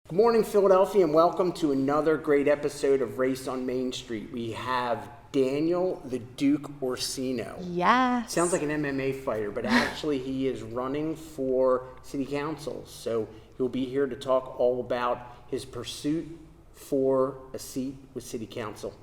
Good morning, Philadelphia, and welcome to another great episode of Race on Main Street. We have Daniel the Duke Orsino. Yes. Sounds like an MMA fighter, but actually he is running for city council. So he'll be here to talk all about his pursuit for a seat with city council.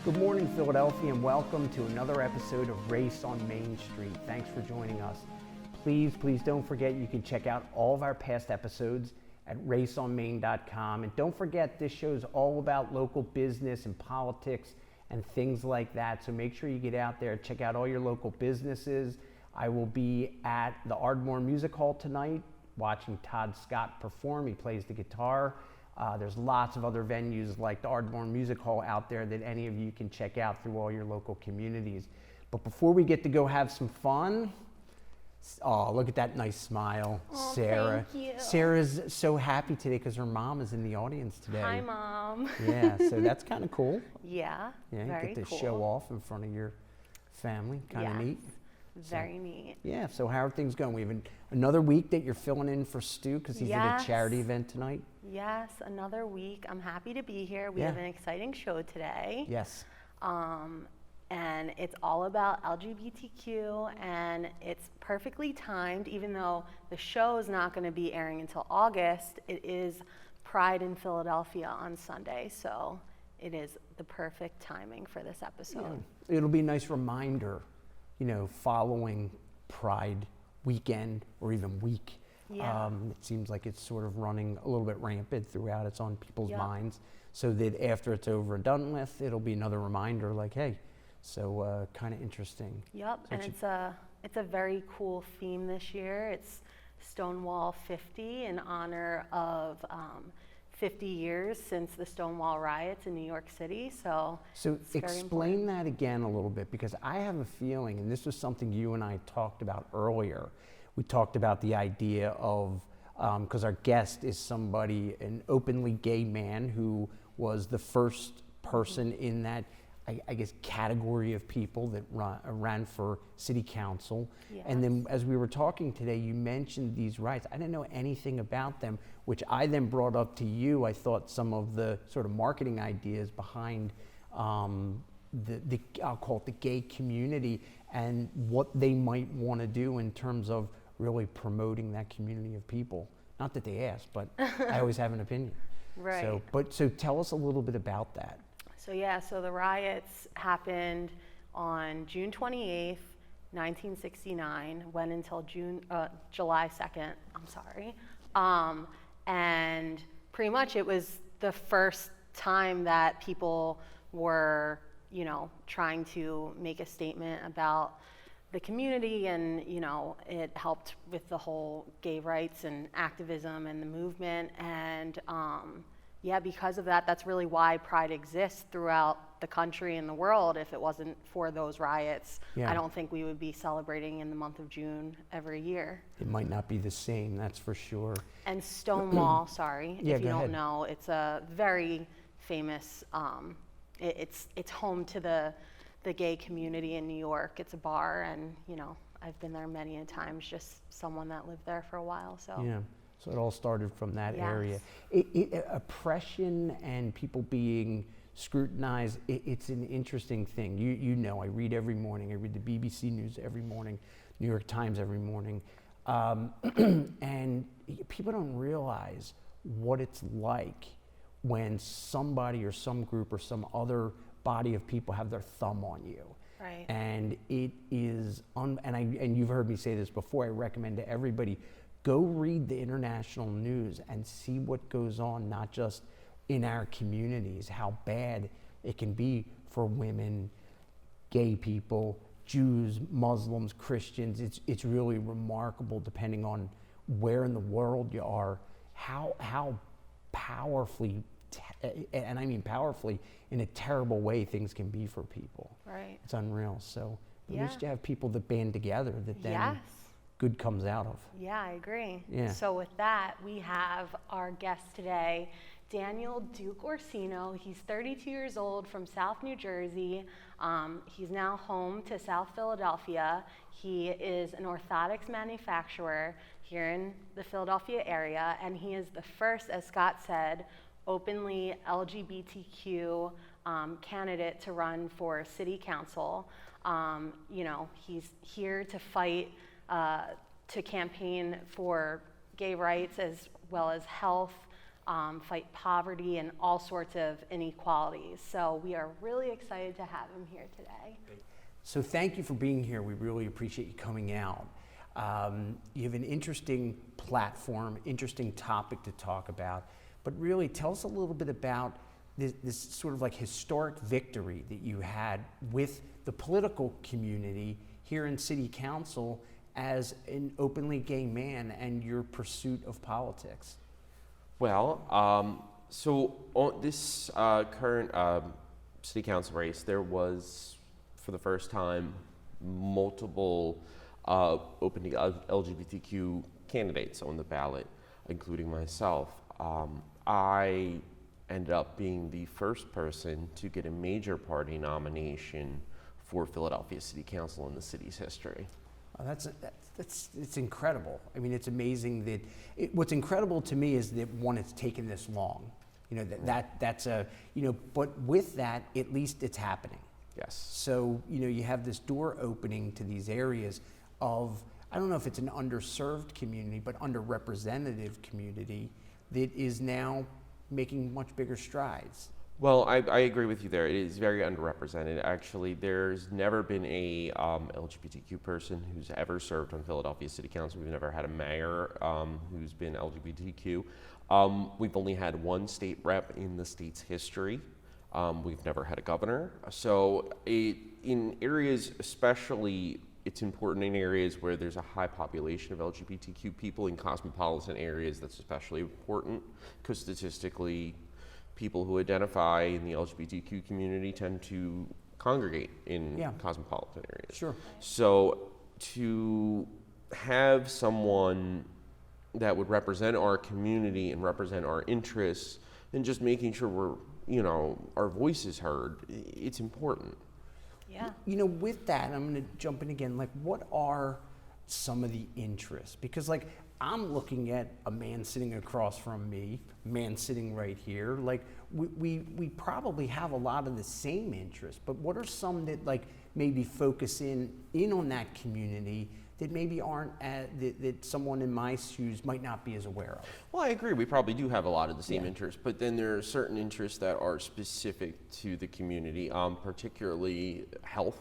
Good morning, Philadelphia, and welcome to another episode of Race on Main Street. Thanks for joining us. Please don't forget you can check out all of our past episodes at raceonmain.com. And don't forget, this show is all about local business and politics and things like that. So make sure you get out there, check out all your local businesses. I will be at the Ardmore Music Hall tonight watching Todd Scott perform. He plays the guitar. There's lots of other venues like the Ardmore Music Hall out there that any of you can check out through all your local communities. But before we get to go have some fun, oh, look at that nice smile, Oh, Sarah. thank you. Sarah's so happy today because her mom is in the audience today. Hi, Mom. Yeah, so that's kind of cool. Yeah, Yeah, very you get to cool. show off in front of your family, kind of Yes, neat. very neat. Yeah, so how are things going? We have another week that you're filling in for Stu because he's at a Yes. charity event tonight. Yes, another week. I'm happy to be here. We Yeah. have an exciting show today. Yes. And it's all about LGBTQ, and it's perfectly timed. Even though the show is not going to be airing until August, it is Pride in Philadelphia on Sunday, so it is the perfect timing for this episode. Yeah. It'll be a nice reminder, following Pride weekend or even week. Yeah. It seems like it's sort of running a little bit rampant throughout. It's on people's Yep. minds. So that after it's over and done with, it'll be another reminder like, hey, so kind of interesting. Yep, So and it's a very cool theme this year. It's Stonewall 50 in honor of 50 years since the Stonewall Riots in New York City. So it's very explain that again a little bit, because I have a feeling, and this was something you and I talked about earlier. We talked about the idea of, because our guest is somebody, an openly gay man who was the first person in that, I guess, category of people that ran for city council. Yes. And then as we were talking today, you mentioned these rights. I didn't know anything about them, which I then brought up to you. I thought some of the sort of marketing ideas behind the I'll call it the gay community and what they might want to do in terms of really promoting that community of people. Not that they asked, but I always have an opinion. Right. So tell us a little bit about that. So the riots happened on June 28th, 1969, went until July 2nd, I'm sorry. And pretty much it was the first time that people were, trying to make a statement about the community, and, it helped with the whole gay rights and activism and the movement. And because of that, that's really why Pride exists throughout the country and the world. If it wasn't for those riots, Yeah. I don't think we would be celebrating in the month of June every year. It might not be the same, that's for sure. And Stonewall, sorry, Yeah, if you go don't ahead. know, it's a very famous, it's home to the gay community in New York. It's a bar, and, I've been there many a times, just someone that lived there for a while, so. Yeah, so it all started from that Yes. area. Oppression and people being scrutinized, it's an interesting thing. I read every morning. I read the BBC News every morning, New York Times every morning. And people don't realize what it's like when somebody or some group or some other body of people have their thumb on you. Right. And it is, and you've heard me say this before, I recommend to everybody, go read the international news and see what goes on, not just in our communities, how bad it can be for women, gay people, Jews, Muslims, Christians. It's really remarkable depending on where in the world you are, how powerfully, and I mean powerfully, in a terrible way things can be for people. Right. It's unreal. So at Yeah. least you have people that band together that then Yes. good comes out of. Yeah, I agree. Yeah. So with that, we have our guest today, Daniel Duke Orsino. He's 32 years old from South New Jersey. He's now home to South Philadelphia. He is an orthotics manufacturer here in the Philadelphia area, and he is the first, as Scott said, openly LGBTQ candidate to run for city council. He's here to fight, to campaign for gay rights as well as health, fight poverty and all sorts of inequalities. So we are really excited to have him here today. So thank you for being here. We really appreciate you coming out. You have an interesting platform, interesting topic to talk about, but really tell us a little bit about this sort of like historic victory that you had with the political community here in City Council as an openly gay man and your pursuit of politics. Well, so on this current City Council race, there was, for the first time, multiple open LGBTQ candidates on the ballot, including myself. I ended up being the first person to get a major party nomination for Philadelphia City Council in the city's history. It's incredible. I mean, it's amazing that what's incredible to me is that one, it's taken this long. But with that, at least it's happening. Yes. So, you have this door opening to these areas of, I don't know if it's an underserved community, but underrepresented community that is now making much bigger strides. Well, I agree with you there. It is very underrepresented. Actually, there's never been a LGBTQ person who's ever served on Philadelphia City Council. We've never had a mayor who's been LGBTQ. We've only had one state rep in the state's history. We've never had a governor. So in areas, especially, it's important in areas where there's a high population of LGBTQ people. In cosmopolitan areas, that's especially important because statistically, people who identify in the LGBTQ community tend to congregate in cosmopolitan areas. Sure. So to have someone that would represent our community and represent our interests and just making sure our voice is heard, it's important. Yeah. With that, I'm going to jump in again. Like, what are some of the interests? Because, like, I'm looking at a man sitting across from me, man sitting right here. Like, we probably have a lot of the same interests, but what are some that, like, maybe focus in on that community that maybe aren't, that someone in my shoes might not be as aware of? Well, I agree. We probably do have a lot of the same interests, but then there are certain interests that are specific to the community, particularly health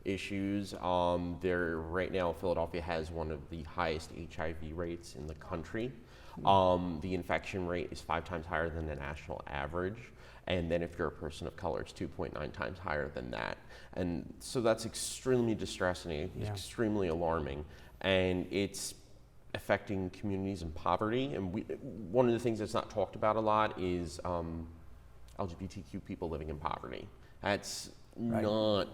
issues. Right now, Philadelphia has one of the highest HIV rates in the country. The infection rate is 5 times higher than the national average. And then if you're a person of color, it's 2.9 times higher than that. And so that's extremely distressing, extremely alarming. And it's affecting communities in poverty. And one of the things that's not talked about a lot is LGBTQ people living in poverty. That's not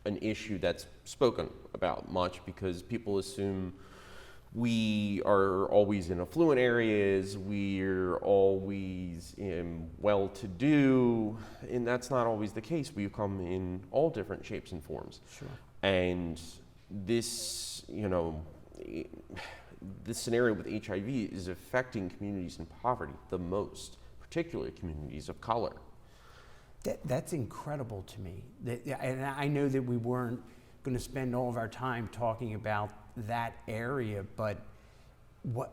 an issue that's spoken about much because people assume we are always in affluent areas, we're always in well-to-do, and that's not always the case. We come in all different shapes and forms. Sure. And this, this scenario with HIV is affecting communities in poverty the most, particularly communities of color. That's incredible to me. And I know that we weren't going to spend all of our time talking about that area, but what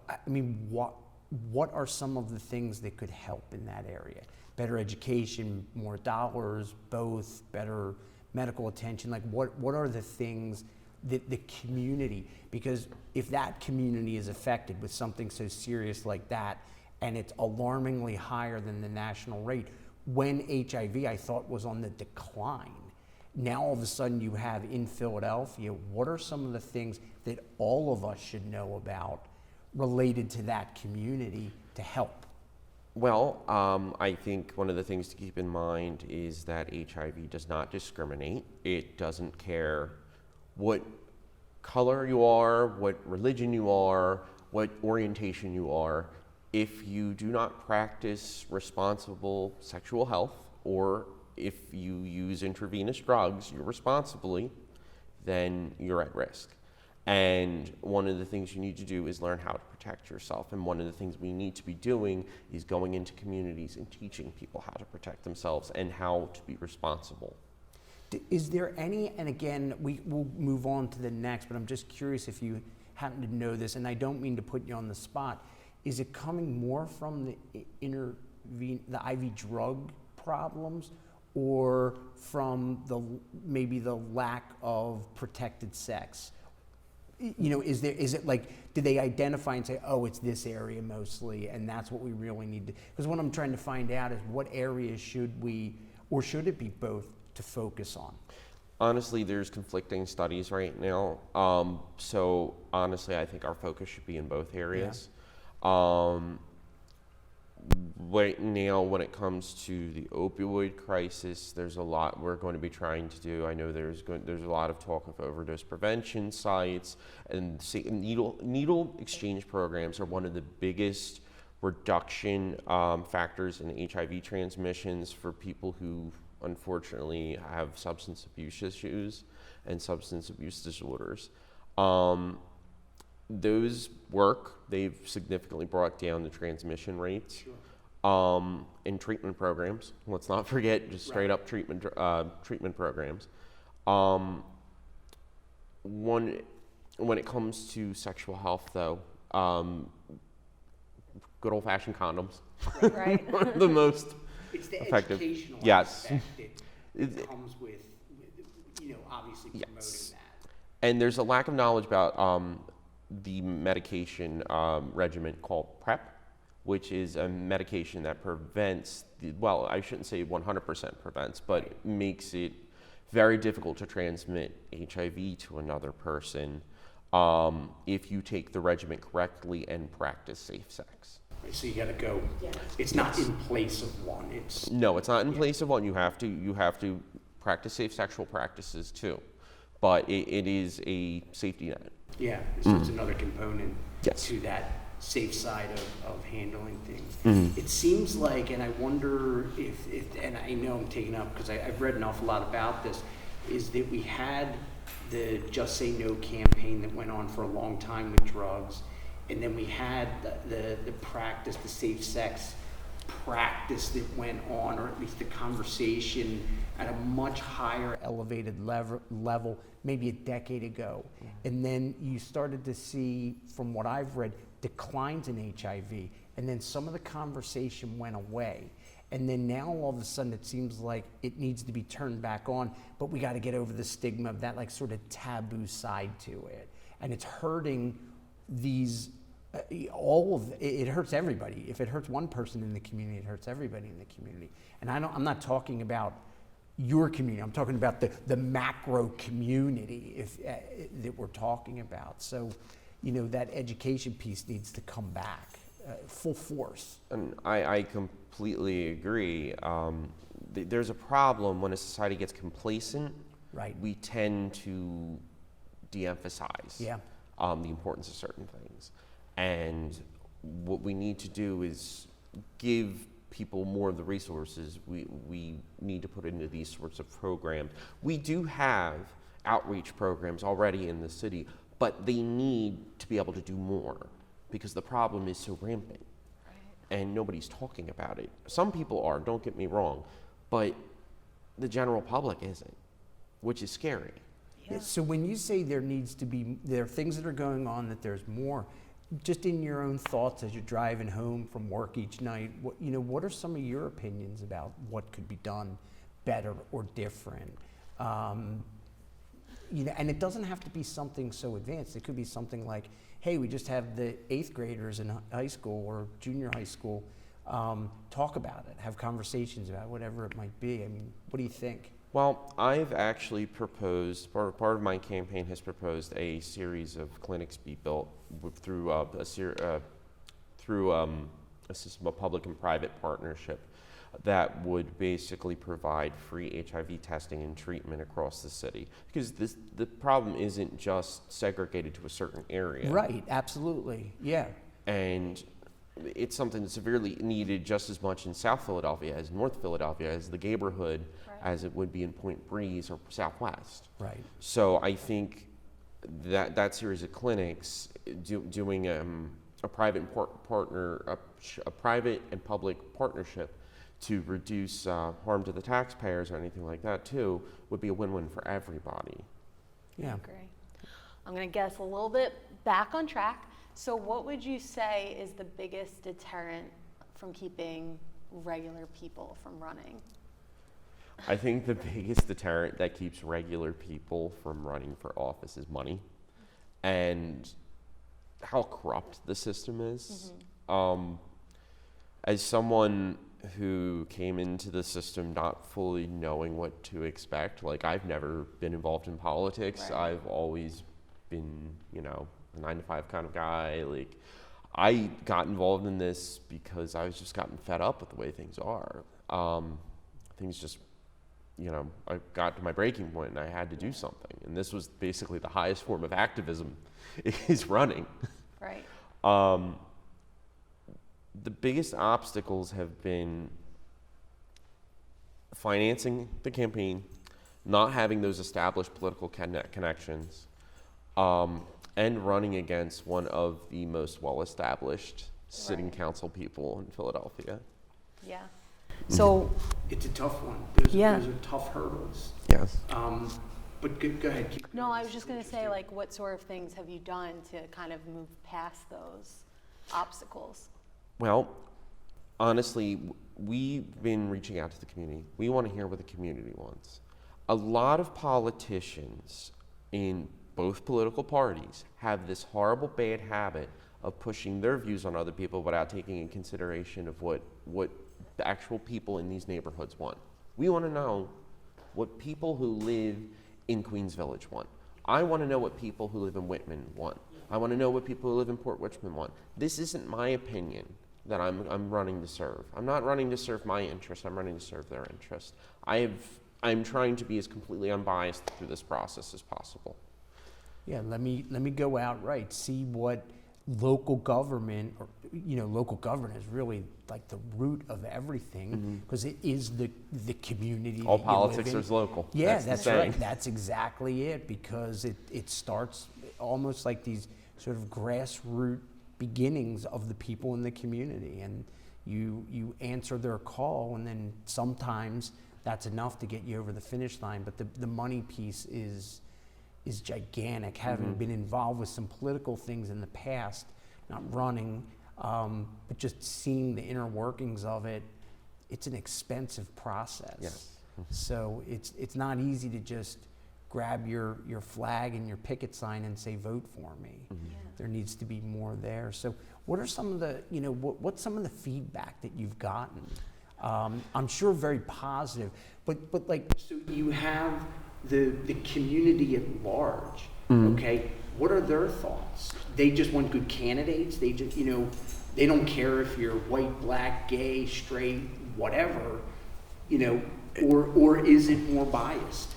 are some of the things that could help in that area? Better education, more dollars, both, better medical attention. Like, what are the things that the community, because if that community is affected with something so serious like that, and it's alarmingly higher than the national rate, when HIV, I thought, was on the decline. Now all of a sudden you have in Philadelphia, what are some of the things that all of us should know about related to that community to help? Well, I think one of the things to keep in mind is that HIV does not discriminate. It doesn't care what color you are, what religion you are, what orientation you are. If you do not practice responsible sexual health, or if you use intravenous drugs irresponsibly, then you're at risk. And one of the things you need to do is learn how to protect yourself. And one of the things we need to be doing is going into communities and teaching people how to protect themselves and how to be responsible. Is there any, and again, we'll move on to the next, but I'm just curious if you happen to know this, and I don't mean to put you on the spot, is it coming more from the IV drug problems, or from maybe the lack of protected sex? You know, is it like, do they identify and say, oh, it's this area mostly, and that's what we really need to, because what I'm trying to find out is what areas should we, or should it be both, to focus on? Honestly, there's conflicting studies right now. So honestly, I think our focus should be in both areas. Yeah. Right now, when it comes to the opioid crisis, there's a lot we're going to be trying to do. I know there's a lot of talk of overdose prevention sites, and needle exchange programs are one of the biggest reduction factors in HIV transmissions for people who unfortunately have substance abuse issues and substance abuse disorders. Those work. They've significantly brought down the transmission rates. Sure. In treatment programs. Let's not forget just straight up treatment programs. When it comes to sexual health, though, good old-fashioned condoms. Right. The most it's the effective. Educational yes. aspect that comes with, you know, obviously promoting yes. that. And there's a lack of knowledge about the medication regimen called PrEP, which is a medication that prevents, well, I shouldn't say 100% prevents, but makes it very difficult to transmit HIV to another person if you take the regimen correctly and practice safe sex. So you got to go. Yeah. It's not in place of one. No, it's not in place of one. You have to practice safe sexual practices too, but it is a safety net. Yeah, so it's another component yes. to that safe side of handling things. It seems like, and I wonder if and I know I'm taking up because I've read an awful lot about this, is that we had the Just Say No campaign that went on for a long time with drugs, and then we had the practice, the safe sex practice that went on, or at least the conversation at a much higher elevated level maybe a decade ago. And then you started to see, from what I've read, declines in HIV, and then some of the conversation went away. And then now all of a sudden it seems like it needs to be turned back on, but we got to get over the stigma of that like sort of taboo side to it. And it's hurting these, it hurts everybody. If it hurts one person in the community, it hurts everybody in the community. And I'm not talking about your community, I'm talking about the macro community that we're talking about. So, you know, that education piece needs to come back full force. And I completely agree. There's a problem when a society gets complacent. Right. We tend to de-emphasize the importance of certain things. And what we need to do is give people more of the resources we need to put into these sorts of programs. We do have outreach programs already in the city, but they need to be able to do more because the problem is so rampant. Right. And nobody's talking about it. Some people are, don't get me wrong, but the general public isn't, which is scary. Yeah. So when you say there are things that are going on, that there's more, just in your own thoughts as you're driving home from work each night, what are some of your opinions about what could be done better or different? And it doesn't have to be something so advanced. It could be something like, hey, we just have the 8th graders in high school or junior high school talk about it, have conversations about it, whatever it might be. I mean, what do you think? Well, I've actually proposed, part of my campaign has proposed a series of clinics be built through a system of public and private partnership that would basically provide free HIV testing and treatment across the city. Because the problem isn't just segregated to a certain area. Right, absolutely, yeah. And it's something that's severely needed just as much in South Philadelphia as North Philadelphia, as the neighborhood, as it would be in Point Breeze or Southwest. Right. So I think that series of clinics doing a private and public partnership to reduce harm to the taxpayers or anything like that too would be a win-win for everybody. Yeah. Great. I'm going to guess a little bit back on track. So what would you say is the biggest deterrent from keeping regular people from running? I think the biggest deterrent that keeps regular people from running for office is money and how corrupt the system is. As someone who came into the system not fully knowing what to expect, like I've never been involved in politics. Right. I've always been, a 9-to-5 kind of guy. Like I got involved in this because I was just gotten fed up with the way things are. Things just, I got to my breaking point and I had to do something. And this was basically the highest form of activism is running. Right. The biggest obstacles have been financing the campaign, not having those established political connections, and running against one of the most well-established sitting council people in Philadelphia. Yeah. So It's a tough one. Those are tough hurdles. Yes. But go ahead. no, I was just going to say, like, what sort of things have you done to kind of move past those obstacles? Well, honestly, we've been reaching out to the community. We want to hear what the community wants. A lot of politicians in both political parties have this horrible bad habit of pushing their views on other people without taking in consideration of what the actual people in these neighborhoods want. We want to know what people who live in Queens Village want. I want to know what people who live in Whitman want. I want to know what people who live in Port Richmond want. This isn't my opinion that I'm running to serve. I'm not running to serve my interest. I'm running to serve their interest. I'm trying to be as completely unbiased through this process as possible. Yeah, let me go outright. See what local government, or local government is really like the root of everything, because it is the community. All that politics you live in. is local. Yeah, the that's saying. right. That's exactly it, because it starts almost like these sort of grassroots beginnings of the people in the community, and you answer their call, and then sometimes that's enough to get you over the finish line. But the money piece is gigantic. Having been involved with some political things in the past, not running, but just seeing the inner workings of it, it's an expensive process. Yes. So it's not easy to just grab your flag and your picket sign and say, vote for me. Yeah. There needs to be more there. So what are some of the, what's some of the feedback that you've gotten? I'm sure very positive, but like, so you have the community at large, okay? What are their thoughts? They just want good candidates. They just, they don't care if you're white, black, gay, straight, whatever, or is it more biased?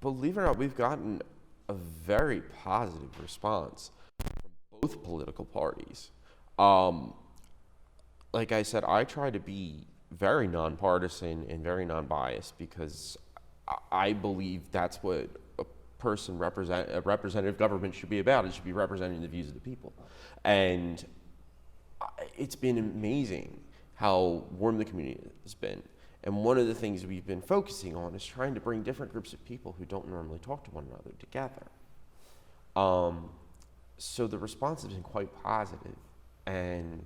Believe it or not, we've gotten a very positive response from both political parties. Like I said, I try to be very nonpartisan and very non-biased because I believe that's what a representative government should be about. It should be representing the views of the people. And it's been amazing how warm the community has been. And one of the things we've been focusing on is trying to bring different groups of people who don't normally talk to one another together. So the response has been quite positive, and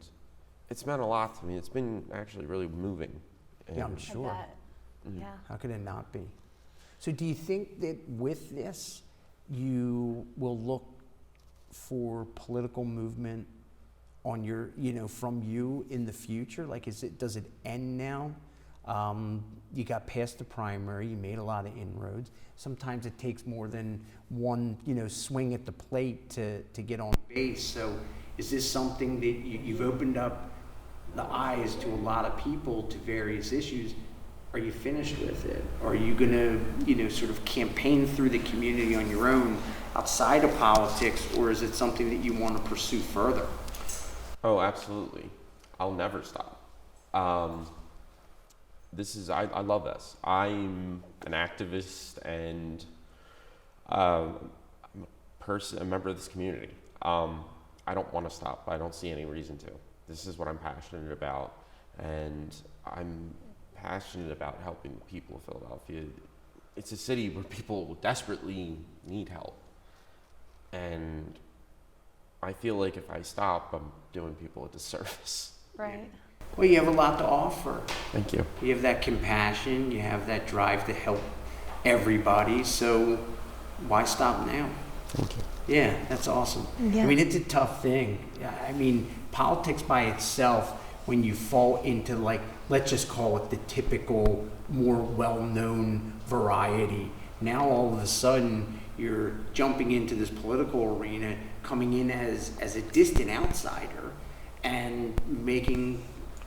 it's meant a lot to me. It's been actually really moving. Yeah, I'm I sure. bet. Yeah. How could it not be? So do you think that with this, you will look for political movement on your, from you in the future? Like, does it end now? You got past the primary, you made a lot of inroads. Sometimes it takes more than one, swing at the plate to get on base. So is this something that you've opened up the eyes to a lot of people to various issues? Are you finished with it? Are you gonna, sort of campaign through the community on your own outside of politics, or is it something that you want to pursue further? Oh, absolutely. I'll never stop. I love this. I'm an activist and a member of this community. I don't want to stop. I don't see any reason to. This is what I'm passionate about, and I'm passionate about helping the people of Philadelphia. It's a city where people desperately need help, and I feel like if I stop, I'm doing people a disservice. Right. Well, you have a lot to offer. Thank you. You have that compassion, you have that drive to help everybody, so why stop now? Thank you. Yeah, that's awesome. Yeah. I mean, it's a tough thing. I mean, politics by itself, when you fall into, like, let's just call it the typical, more well-known variety, now all of a sudden you're jumping into this political arena, coming in as a distant outsider and making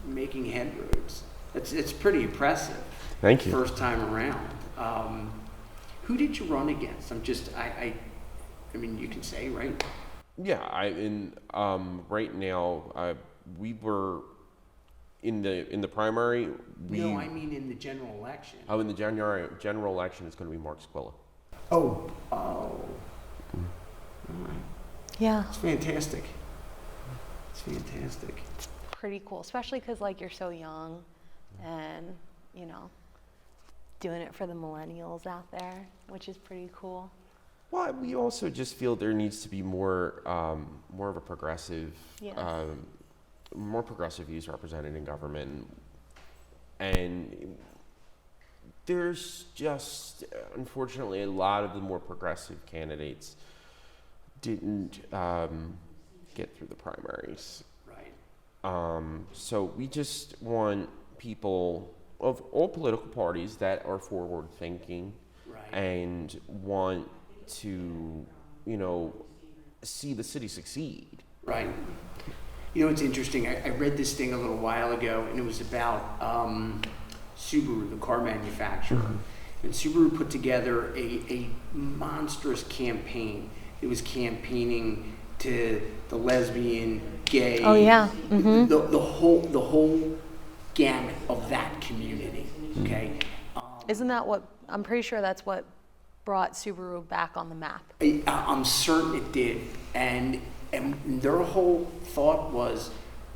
headroads. It's prety impressive. Thank you. First time around. Who did you run against? I mean, you can say, right? Yeah, right now, we were in the primary. No, I mean in the general election. Oh, in the general election, it's going to be Mark Squilla. Oh. All right. Yeah. It's fantastic. It's fantastic. Pretty cool, especially because like you're so young and doing it for the millennials out there, which is pretty cool. Well, we also just feel there needs to be more of a progressive, Yes. more progressive views represented in government, and there's just unfortunately a lot of the more progressive candidates didn't get through the primaries. Right. So we just want people of all political parties that are forward thinking Right. and want to, see the city succeed. Right. It's interesting. I read this thing a little while ago, and it was about Subaru, the car manufacturer. Mm-hmm. And Subaru put together a monstrous campaign. It was campaigning to the lesbian, gay. Oh yeah. Mm-hmm. The whole gamut of that community. Okay. Isn't that what I'm pretty sure that's what brought Subaru back on the map? I'm certain it did, and their whole thought was,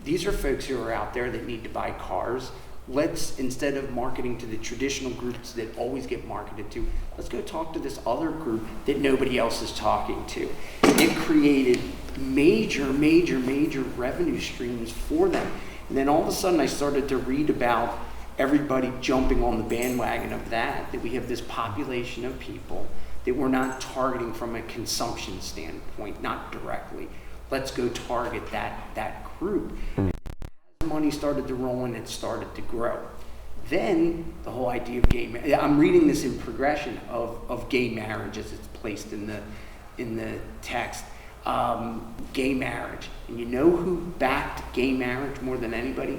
these are folks who are out there that need to buy cars. Let's, instead of marketing to the traditional groups that always get marketed to, let's go talk to this other group that nobody else is talking to. It created major revenue streams for them. And then all of a sudden I started to read about everybody jumping on the bandwagon of that we have this population of people that we're not targeting from a consumption standpoint, not directly. Let's go target that group. And as money started to roll in, it started to grow. Then the whole idea of gay marriage, I'm reading this in progression of gay marriage as it's placed in the text. Gay marriage. And you know who backed gay marriage more than anybody?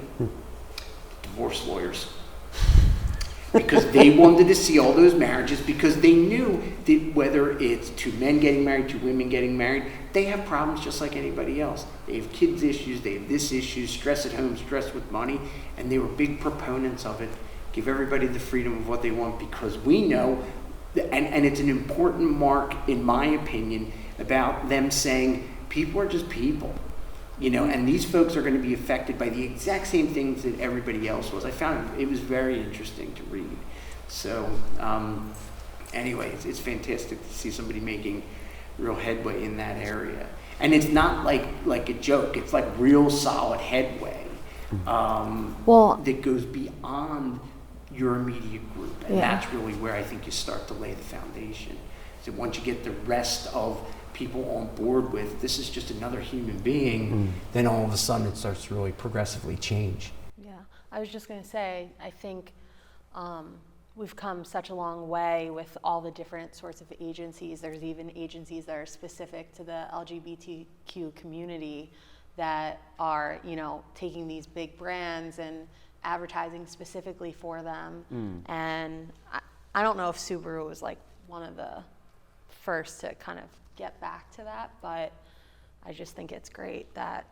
Divorce lawyers. Because they wanted to see all those marriages, because they knew that whether it's two men getting married, two women getting married, they have problems just like anybody else. They have kids issues, they have this issue, stress at home, stress with money, and they were big proponents of it. Give everybody the freedom of what they want, because we know, and it's an important mark, in my opinion, about them saying people are just people. And these folks are going to be affected by the exact same things that everybody else was. I found it was very interesting to read. So, anyway, it's fantastic to see somebody making real headway in that area. And it's not like a joke. It's like real solid headway that goes beyond your immediate group. And that's really where I think you start to lay the foundation. So once you get the rest of people on board with, this is just another human being, then all of a sudden it starts to really progressively change. Yeah, I was just going to say, I think we've come such a long way with all the different sorts of agencies. There's even agencies that are specific to the LGBTQ community that are, taking these big brands and advertising specifically for them. And I don't know if Subaru was like one of the first to kind of get back to that, but I just think it's great that,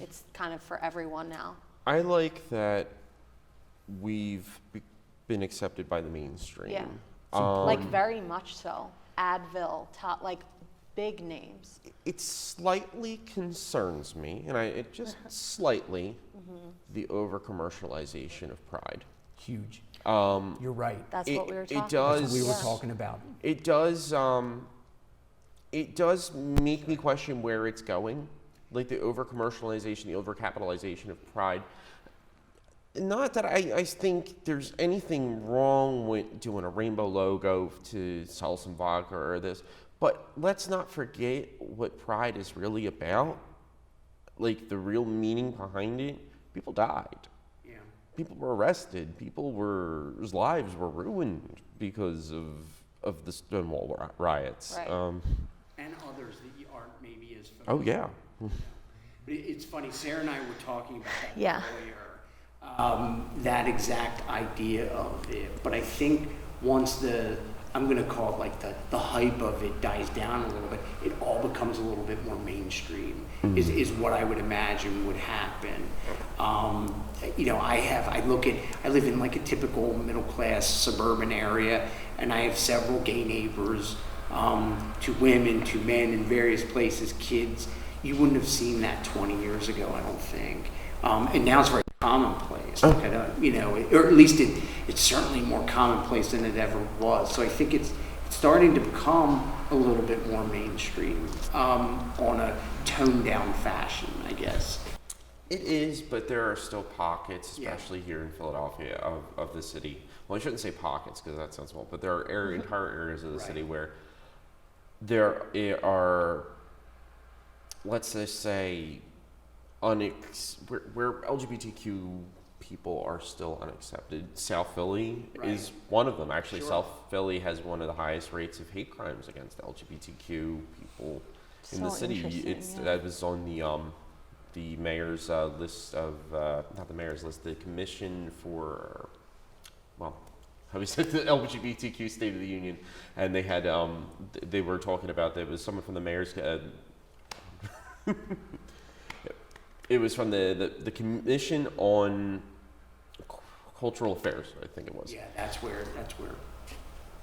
it's kind of for everyone now. I like that we've been accepted by the mainstream. Yeah. Like very much so. Advil, top, like big names. It slightly concerns me, and it just slightly, the over-commercialization of Pride. Huge. Um, You're right. That's what we were talking It does. That's what we were talking about. It does. It does make me question where it's going, like the over-commercialization, the over-capitalization of Pride. Not that I think there's anything wrong with doing a rainbow logo to sell some vodka or this, but let's not forget what Pride is really about. Like the real meaning behind it. People died. Yeah. People were arrested. Whose lives were ruined because of the Stonewall Riots. Right. And others that you aren't maybe as familiar. Oh yeah. But it's funny, Sarah and I were talking about that Yeah. earlier, that exact idea of it. But I think once I'm going to call it like the hype of it dies down a little bit, it all becomes a little bit more mainstream, is what I would imagine would happen. I live in like a typical middle class suburban area, and I have several gay neighbors, to women, to men in various places, kids. You wouldn't have seen that 20 years ago, I don't think. And now it's very commonplace, or at least it's certainly more commonplace than it ever was. So I think it's starting to become a little bit more mainstream, on a toned down fashion, I guess. It is, but there are still pockets, especially here in Philadelphia, of the city. Well, I shouldn't say pockets because that sounds small, but there are entire areas of the city where there are, let's just say, where LGBTQ people are still unaccepted. South Philly is one of them. Actually, South Philly has one of the highest rates of hate crimes against LGBTQ people in the city. That was on the mayor's list of, not the mayor's list, the commission for, how we said the LGBTQ State of the Union, and they had, they were talking about, there was someone from the mayor's, it was from the Commission on Cultural Affairs, I think it was. Yeah, that's where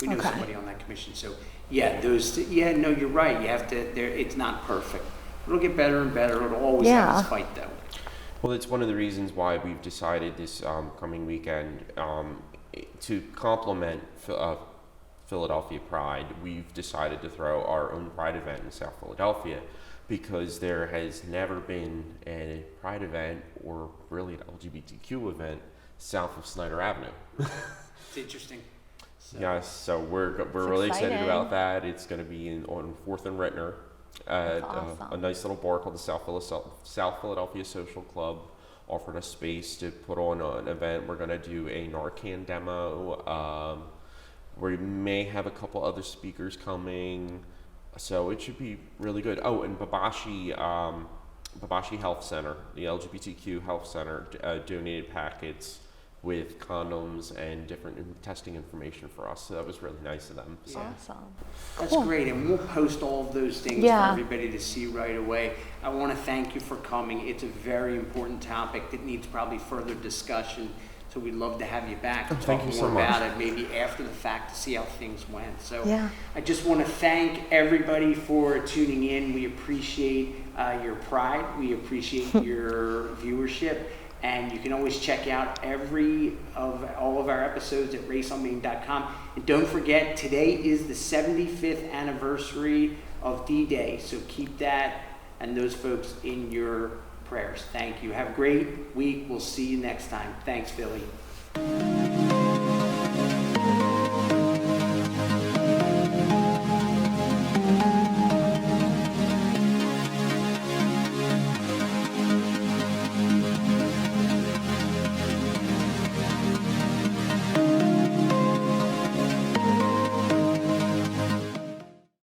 we know somebody on that commission. So no, you're right. You have to. It's not perfect. It'll get better and better. It'll always have its fight, though. Well, it's one of the reasons why we've decided this coming weekend to complement Philadelphia Pride. We've decided to throw our own Pride event in South Philadelphia, because there has never been a Pride event or really an LGBTQ event south of Snyder Avenue. It's interesting. Yes, so we're really excited about that. It's going to be on 4th and Rittner at a nice little bar called the South Philadelphia Social Club. Offered us space to put on an event. We're going to do a Narcan demo. We may have a couple other speakers coming. So it should be really good. Oh, and Babashi Health Center, the LGBTQ Health Center, donated packets with condoms and different testing information for us. So that was really nice of them. So. Awesome. That's great, and we'll post all of those things for everybody to see right away. I want to thank you for coming. It's a very important topic that needs probably further discussion. So we'd love to have you back and talk more about it, maybe after the fact, to see how things went. So I just want to thank everybody for tuning in. We appreciate your pride. We appreciate your viewership. And you can always check out all of our episodes at raceonmain.com. And don't forget, today is the 75th anniversary of D-Day. So keep that and those folks in your prayers. Thank you. Have a great week. We'll see you next time. Thanks, Philly.